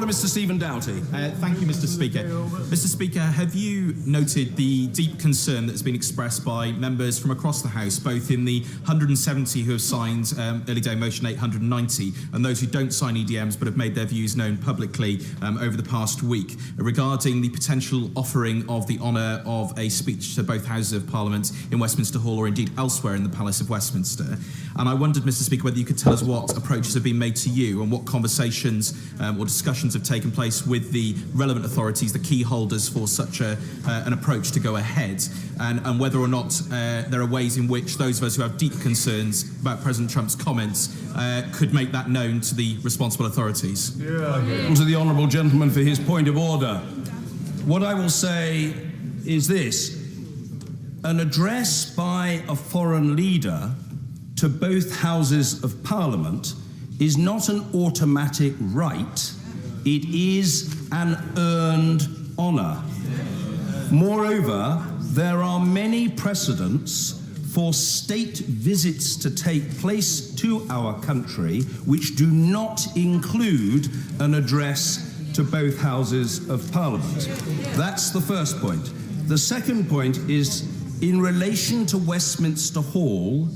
order, Mr. Stephen Doughty. Thank you, Mr. Speaker. Mr. Speaker, have you noted the deep concern that's been expressed by members from across the House, both in the 170 who have signed Early Day Motion 890 and those who don't sign EDMs but have made their views known publicly over the past week regarding the potential offering of the honour of a speech to both Houses of Parliament in Westminster Hall or indeed elsewhere in the Palace of Westminster? And I wondered, Mr. Speaker, whether you could tell us what approaches have been made to you and what conversations or discussions have taken place with the relevant authorities, the key holders for such an approach to go ahead, and whether or not there are ways in which those of us who have deep concerns about President Trump's comments could make that known to the responsible authorities. To the honourable gentleman for his point of order. What I will say is this: an address by a foreign leader to both Houses of Parliament is not an automatic right, it is an earned honour. Moreover, there are many precedents for state visits to take place to our country which do not include an address to both Houses of Parliament. That's the first point. The second point is, in relation to Westminster Hall,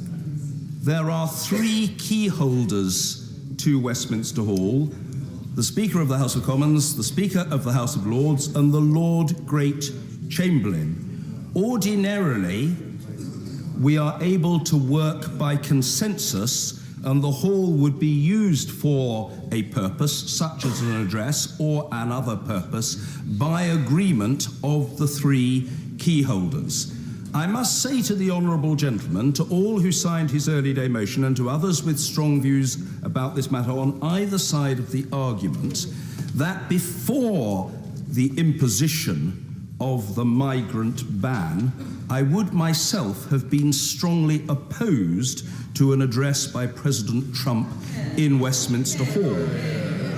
there are three key holders to Westminster Hall: the Speaker of the House of Commons, the Speaker of the House of Lords, and the Lord Great Chamberlain. Ordinarily, we are able to work by consensus, and the hall would be used for a purpose, such as an address or another purpose, by agreement of the three key holders. I must say to the honourable gentleman, to all who signed his early day motion and to others with strong views about this matter on either side of the argument, that before the imposition of the migrant ban, I would myself have been strongly opposed to an address by President Trump in Westminster Hall.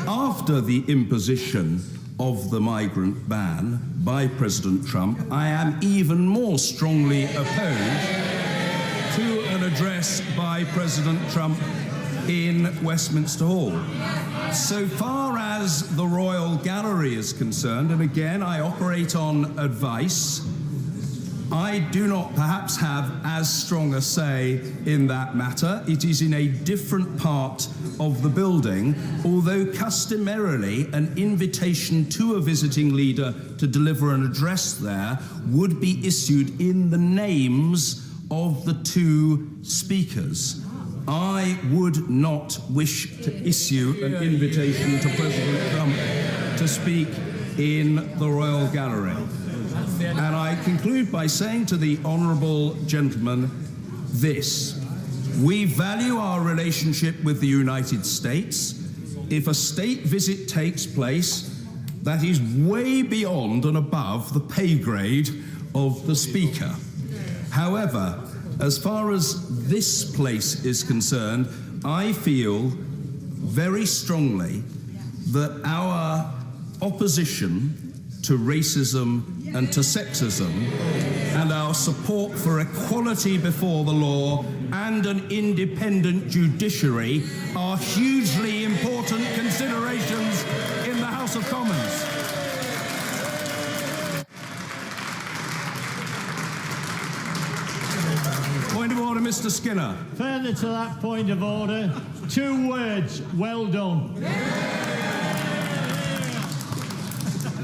After the imposition of the migrant ban by President Trump, I am even more strongly opposed to an address by President Trump in Westminster Hall. So far as the Royal Gallery is concerned, and again I operate on advice, I do not perhaps have as strong a say in that matter. It is in a different part of the building, although customarily an invitation to a visiting leader to deliver an address there would be issued in the names of the two speakers. I would not wish to issue an invitation to President Trump to speak in the Royal Gallery. And I conclude by saying to the honourable gentleman this: we value our relationship with the United States. If a state visit takes place, that is way beyond and above the pay grade of the Speaker. However, as far as this place is concerned, I feel very strongly that our opposition to racism and to sexism, and our support for equality before the law and an independent judiciary are hugely important considerations in the House of Commons. Point of order, Mr. Skinner. Further to that point of order, 2 words: well done.